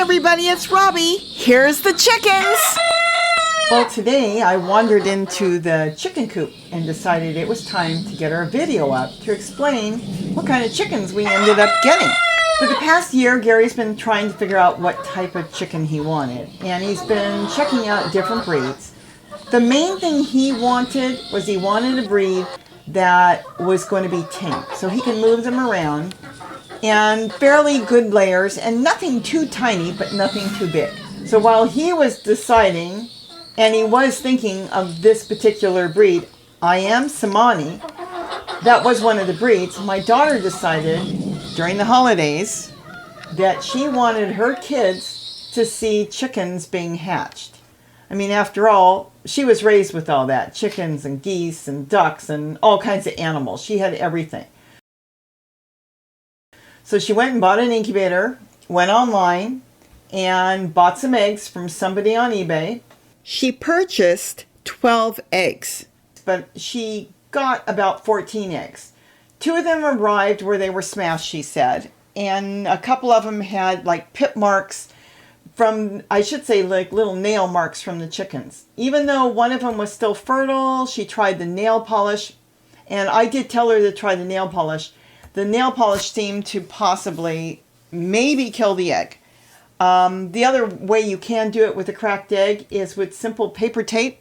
everybody, it's Robbie. Here's the chickens. Well, today I wandered into the chicken coop and decided it was time to get our video up to explain what kind of chickens we ended up getting. For the past year, Gary's been trying to figure out what type of chicken he wanted, and he's been checking out different breeds. The main thing he wanted was he wanted a breed that was going to be tame, so he can move them around, and fairly good layers, and nothing too tiny, but nothing too big. So while he was deciding, and he was thinking of this particular breed, Ayam, Cemani, that was one of the breeds, my daughter decided during the holidays that she wanted her kids to see chickens being hatched. I mean, after all, she was raised with all that, chickens and geese and ducks and all kinds of animals. She had everything. So she went and bought an incubator, went online, and bought some eggs from somebody on eBay. She purchased 12 eggs, but she got about 14 eggs. 2 of them arrived where they were smashed, she said, and a couple of them had like pit marks from, I should say, like little nail marks from the chickens. Even though one of them was still fertile, she tried the nail polish, and I did tell her to try the nail polish. The nail polish seemed to possibly maybe kill the egg. The other way you can do it with a cracked egg is with simple paper tape,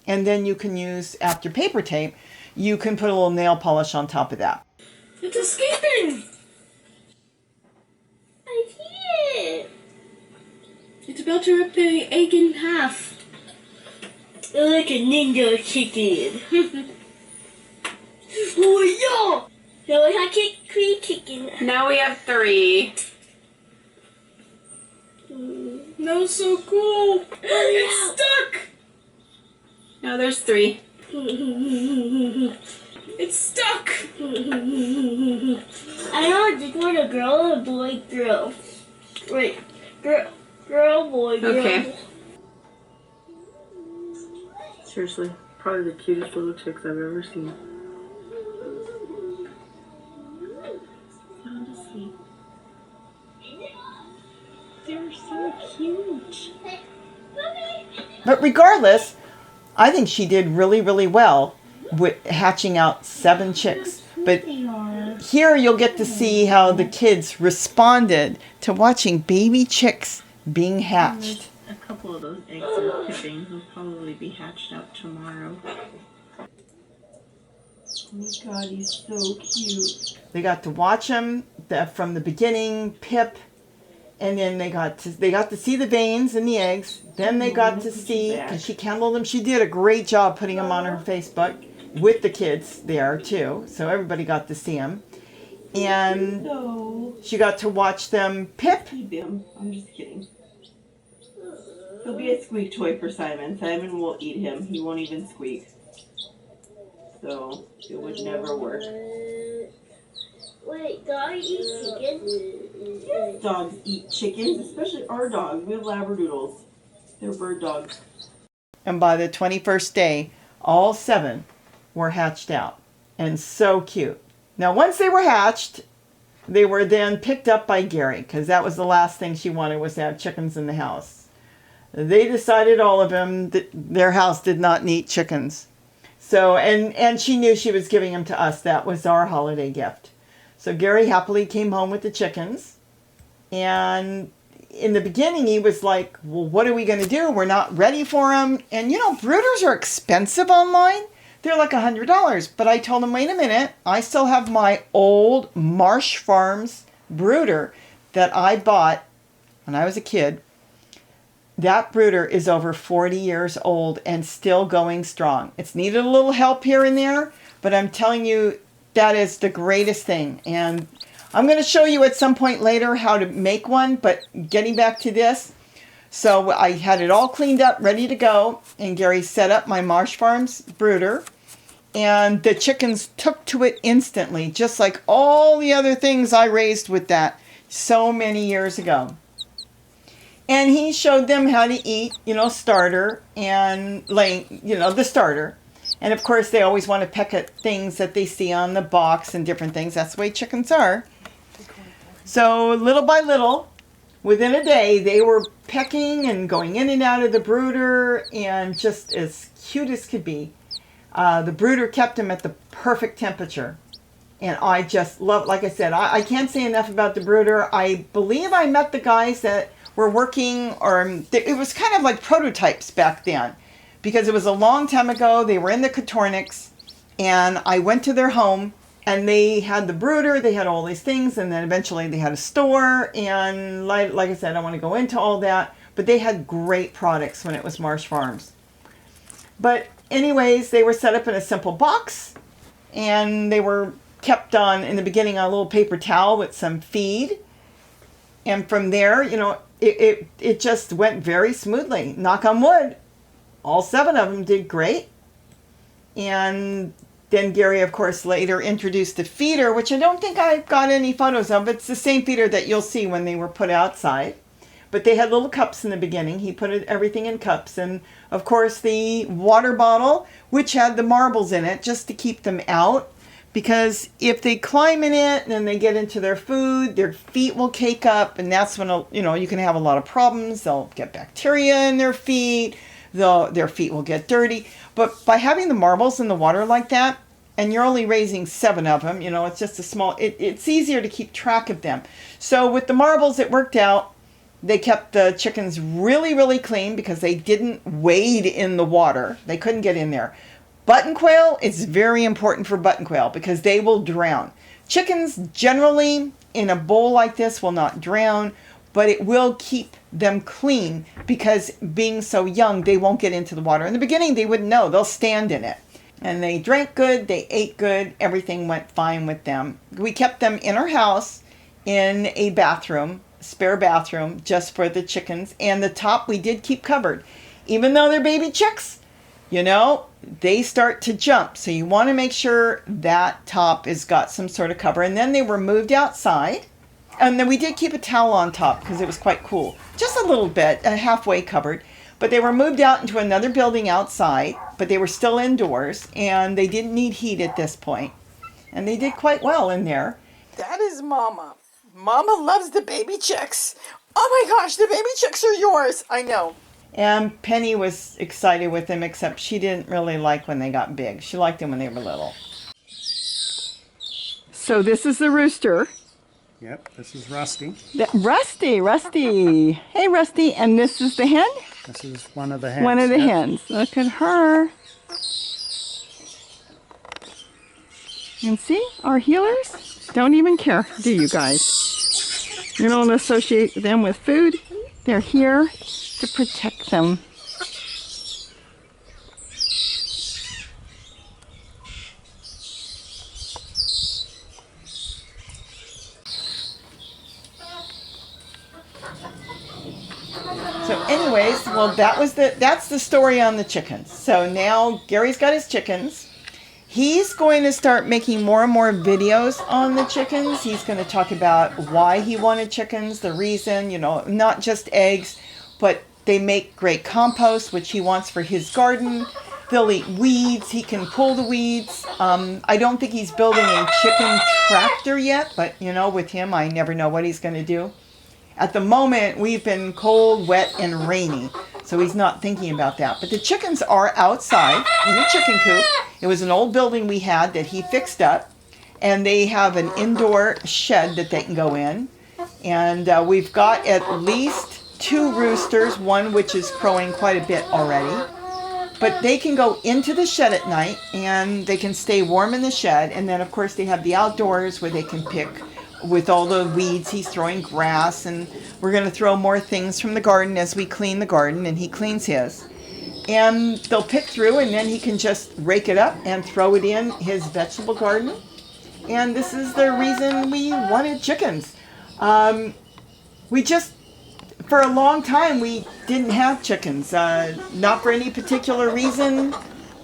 and then you can use, after paper tape, you can put a little nail polish on top of that. It's escaping! I see it! It's about to rip the egg in half. Like a ninja chicken. Oh yeah! So I had 3 chickens. Now we have 3. That was so cool! It's stuck! Now there's 3. It's stuck! I know just want a girl or a boy, girl. Wait, girl, boy, girl. Okay. Seriously, probably the cutest little chicks I've ever seen. Sound asleep. They're so cute. But regardless, I think she did really, really well with hatching out 7 chicks. But here you'll get to see how the kids responded to watching baby chicks being hatched. A couple of those eggs are pipping. They'll probably be hatched out tomorrow. Oh my god, he's so cute. They got to watch them from the beginning, pip, and then they got to see the veins in the eggs. Then they got to see, because she candled them. She did a great job putting them on her Facebook with the kids there too. So everybody got to see them. And she got to watch them pip. I'm just kidding. He'll be a squeak toy for Simon. Simon will eat him. He won't even squeak. So it would never work. Wait, dogs eat chickens? Yes, dogs eat chickens, especially our dogs. We have Labradoodles. They're bird dogs. And by the 21st day, all 7 were hatched out. And so cute. Now, once they were hatched, they were then picked up by Gary, because that was the last thing she wanted, was to have chickens in the house. They decided, all of them, that their house did not need chickens. So, and she knew she was giving them to us. That was our holiday gift. So Gary happily came home with the chickens. And in the beginning, he was like, well, what are we going to do? We're not ready for them. And, you know, brooders are expensive online. They're like $100. But I told him, wait a minute. I still have my old Marsh Farms brooder that I bought when I was a kid. That brooder is over 40 years old and still going strong. It's needed a little help here and there, but I'm telling you, that is the greatest thing. And I'm going to show you at some point later how to make one, but getting back to this. So I had it all cleaned up, ready to go, and Gary set up my Marsh Farms brooder, and the chickens took to it instantly, just like all the other things I raised with that so many years ago. And he showed them how to eat, you know, starter and laying, you know, the starter. And of course, they always want to peck at things that they see on the box and different things. That's the way chickens are. So little by little, within a day, they were pecking and going in and out of the brooder and just as cute as could be. The brooder kept them at the perfect temperature. And I just love, like I said, I can't say enough about the brooder. I believe I met the guys that were working, or it was kind of like prototypes back then, because it was a long time ago. They were in the Kotorniks, and I went to their home, and they had the brooder, they had all these things, and then eventually they had a store, and like I said, I don't want to go into all that, but they had great products when it was Marsh Farms. But anyways, they were set up in a simple box, and they were kept on, in the beginning, on a little paper towel with some feed. And from there, you know, it just went very smoothly. Knock on wood. All 7 of them did great. And then Gary, of course, later introduced the feeder, which I don't think I've got any photos of. It's the same feeder that you'll see when they were put outside. But they had little cups in the beginning. He put everything in cups. And, of course, the water bottle, which had the marbles in it, just to keep them out. Because if they climb in it and then they get into their food, their feet will cake up, and that's when, you know, you can have a lot of problems. They'll get bacteria in their feet. Their feet will get dirty. But by having the marbles in the water like that, and you're only raising 7 of them, you know, it's just a small, it's easier to keep track of them. So with the marbles, it worked out. They kept the chickens really, really clean because they didn't wade in the water. They couldn't get in there. Button quail, it's very important for button quail because they will drown. Chickens generally in a bowl like this will not drown, but it will keep them clean because being so young, they won't get into the water. In the beginning, they wouldn't know. They'll stand in it. And they drank good, they ate good, everything went fine with them. We kept them in our house in a bathroom, spare bathroom, just for the chickens. And the top we did keep covered. Even though they're baby chicks, you know, they start to jump. So you want to make sure that top has got some sort of cover. And then they were moved outside. And then we did keep a towel on top because it was quite cool. Just a little bit, halfway covered. But they were moved out into another building outside. But they were still indoors. And they didn't need heat at this point. And they did quite well in there. That is Mama. Mama loves the baby chicks. Oh my gosh, the baby chicks are yours. I know. And Penny was excited with them, except she didn't really like when they got big. She liked them when they were little. So this is the rooster. Yep, this is Rusty. Rusty. Hey, Rusty. And this is the hen? This is one of the hens. One of the hens. Look at her. And see, our healers don't even care, do you guys? You don't associate them with food. They're here to protect them. So anyways, well, that's the story on the chickens. So now Gary's got his chickens. He's going to start making more and more videos on the chickens. He's going to talk about why he wanted chickens, the reason, you know, not just eggs, but they make great compost, which he wants for his garden. They'll eat weeds. He can pull the weeds. I don't think he's building a chicken tractor yet, but, you know, with him, I never know what he's going to do. At the moment, we've been cold, wet, and rainy, so he's not thinking about that. But the chickens are outside in a chicken coop. It was an old building we had that he fixed up, and they have an indoor shed that they can go in. And we've got at least 2 roosters, one which is crowing quite a bit already. But they can go into the shed at night, and they can stay warm in the shed. And then, of course, they have the outdoors where they can pick with all the weeds. He's throwing grass, and we're going to throw more things from the garden as we clean the garden, and he cleans his. And they'll pick through, and then he can just rake it up and throw it in his vegetable garden. And this is the reason we wanted chickens. We just, for a long time, we didn't have chickens. Not for any particular reason,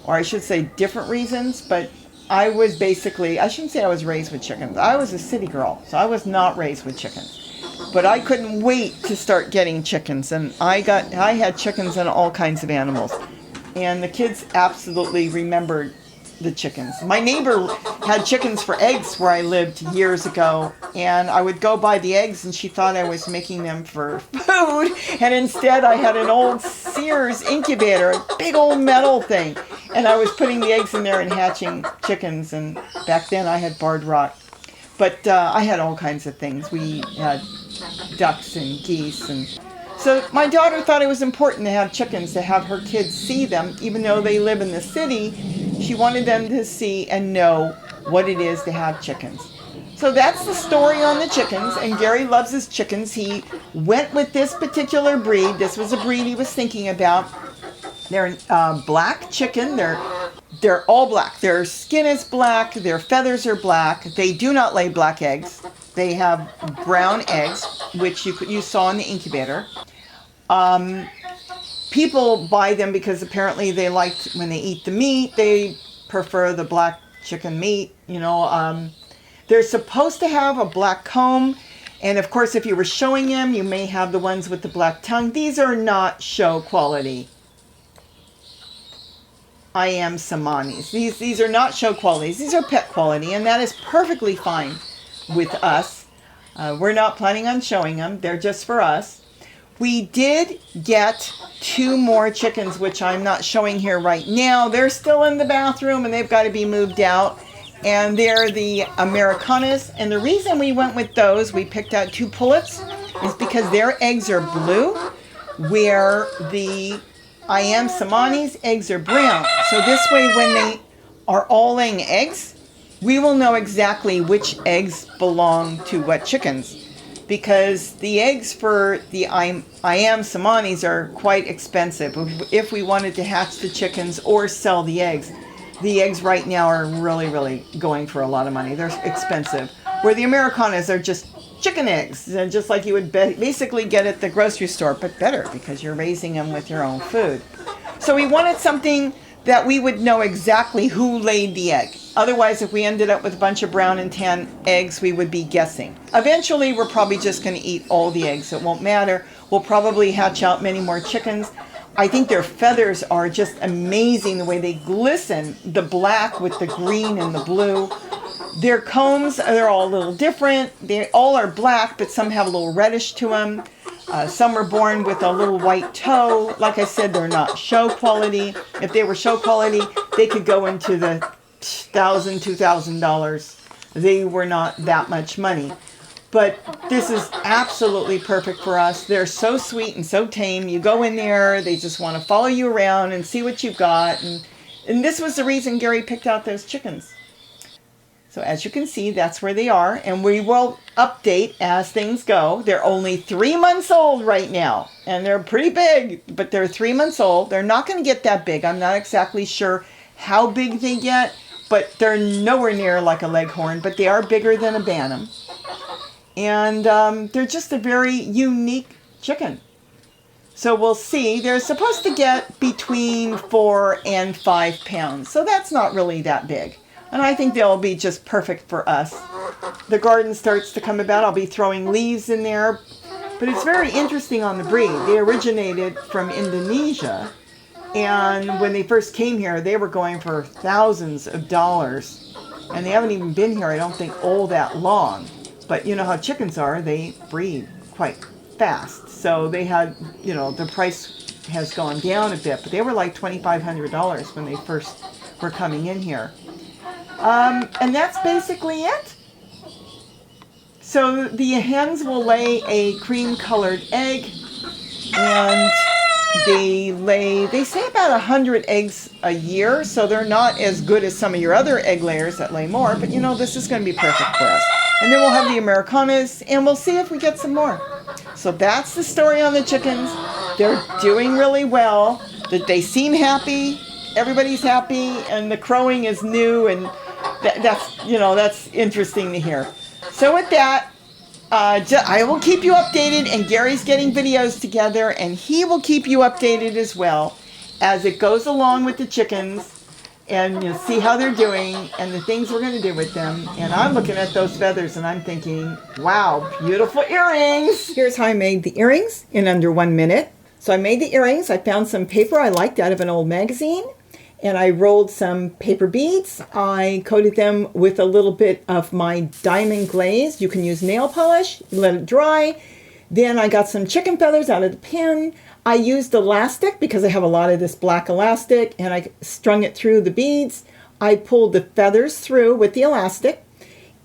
or I should say different reasons, but I was basically, I shouldn't say I was raised with chickens. I was a city girl, so I was not raised with chickens. But I couldn't wait to start getting chickens, and I had chickens and all kinds of animals. And the kids absolutely remembered the chickens. My neighbor had chickens for eggs where I lived years ago, and I would go buy the eggs and she thought I was making them for food, and instead I had an old Sears incubator, a big old metal thing, and I was putting the eggs in there and hatching chickens, and back then I had barred rock. But I had all kinds of things. We had ducks and geese, and so my daughter thought it was important to have chickens, to have her kids see them, even though they live in the city. She wanted them to see and know what it is to have chickens. So that's the story on the chickens, and Gary loves his chickens. He went with this particular breed. This was a breed he was thinking about. They're black chicken. They're all black. Their skin is black. Their feathers are black. They do not lay black eggs. They have brown eggs, which you saw in the incubator. People buy them because apparently they like, when they eat the meat, they prefer the black chicken meat. You know, they're supposed to have a black comb. And of course, if you were showing them, you may have the ones with the black tongue. These are not show quality. Ayam Cemanis. These are not show qualities. These are pet quality, and that is perfectly fine with us. We're not planning on showing them. They're just for us. We did get 2 more chickens, which I'm not showing here right now. They're still in the bathroom, and they've got to be moved out. And they're the Americanas. And the reason we went with those, we picked out 2 pullets, is because their eggs are blue, where the Ayam Cemani's eggs are brown. So this way, when they are all laying eggs, we will know exactly which eggs belong to what chickens. Because the eggs for the Ayam Cemani's are quite expensive. If we wanted to hatch the chickens or sell the eggs right now are really, really going for a lot of money. They're expensive. Where the Americanas are just chicken eggs, just like you would basically get at the grocery store, but better because you're raising them with your own food. So we wanted something that we would know exactly who laid the egg. Otherwise, if we ended up with a bunch of brown and tan eggs, we would be guessing. Eventually, we're probably just going to eat all the eggs. It won't matter. We'll probably hatch out many more chickens. I think their feathers are just amazing, the way they glisten, the black with the green and the blue. Their combs, they're all a little different. They all are black, but some have a little reddish to them. Some were born with a little white toe. Like I said, they're not show quality. If they were show quality, they could go into the $1,000, $2,000. They were not that much money. But this is absolutely perfect for us. They're so sweet and so tame. You go in there, they just want to follow you around and see what you've got. And this was the reason Gary picked out those chickens. So as you can see, that's where they are. And we will update as things go. They're only 3 months old right now. And they're pretty big, but they're 3 months old. They're not going to get that big. I'm not exactly sure how big they get, but they're nowhere near like a leghorn. But they are bigger than a Bantam. And they're just a very unique chicken. So we'll see. They're supposed to get between 4 and 5 pounds. So that's not really that big. And I think they'll be just perfect for us. The garden starts to come about. I'll be throwing leaves in there. But it's very interesting on the breed. They originated from Indonesia. And when they first came here, they were going for thousands of dollars. And they haven't even been here, I don't think, all that long. But you know how chickens are. They breed quite fast. So they had, you know, the price has gone down a bit. But they were like $2,500 when they first were coming in here. And that's basically it. So the hens will lay a cream-colored egg, and they say about 100 eggs a year, so they're not as good as some of your other egg layers that lay more, but you know, this is going to be perfect for us. And then we'll have the Americanas, and we'll see if we get some more. So that's the story on the chickens. They're doing really well. They seem happy. Everybody's happy, and the crowing is new, and that's interesting to hear. So with that, I will keep you updated, and Gary's getting videos together, and he will keep you updated as well as it goes along with the chickens, and you'll see how they're doing and the things we're going to do with them. And I'm looking at those feathers, and I'm thinking, wow, beautiful earrings. Here's how I made the earrings in under 1 minute. So I made the earrings. I found some paper I liked out of an old magazine. and I rolled some paper beads. I coated them with a little bit of my diamond glaze. You can use nail polish, let it dry. Then I got some chicken feathers out of the pen. I used elastic because I have a lot of this black elastic, and I strung it through the beads. I pulled the feathers through with the elastic,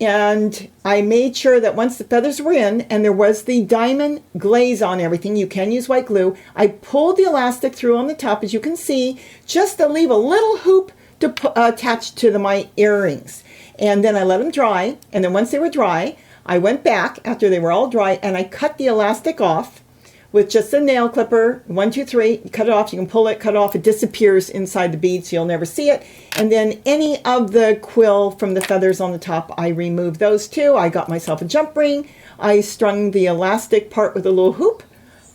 and I made sure that once the feathers were in and there was the diamond glaze on everything, you can use white glue, I pulled the elastic through on the top, as you can see, just to leave a little hoop to attach to my earrings. And then I let them dry, and then once they were dry, I went back after they were all dry and I cut the elastic off with just a nail clipper, 1, 2, 3, you cut it off, you can pull it, cut it off, it disappears inside the bead so you'll never see it. And then any of the quill from the feathers on the top, I removed those too. I got myself a jump ring. I strung the elastic part with a little hoop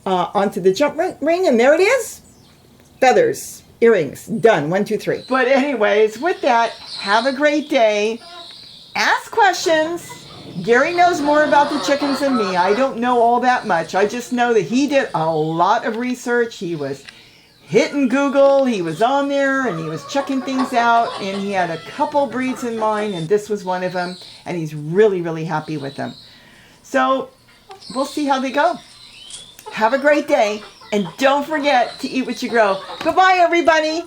onto the jump ring, and there it is. Feathers, earrings, done, 1, 2, 3. But anyways, with that, have a great day. Ask questions. Gary knows more about the chickens than me. I don't know all that much. I just know that he did a lot of research. He was hitting Google. He was on there and he was checking things out. And he had a couple breeds in mind, and this was one of them. And he's really, really happy with them. So we'll see how they go. Have a great day. And don't forget to eat what you grow. Goodbye, everybody.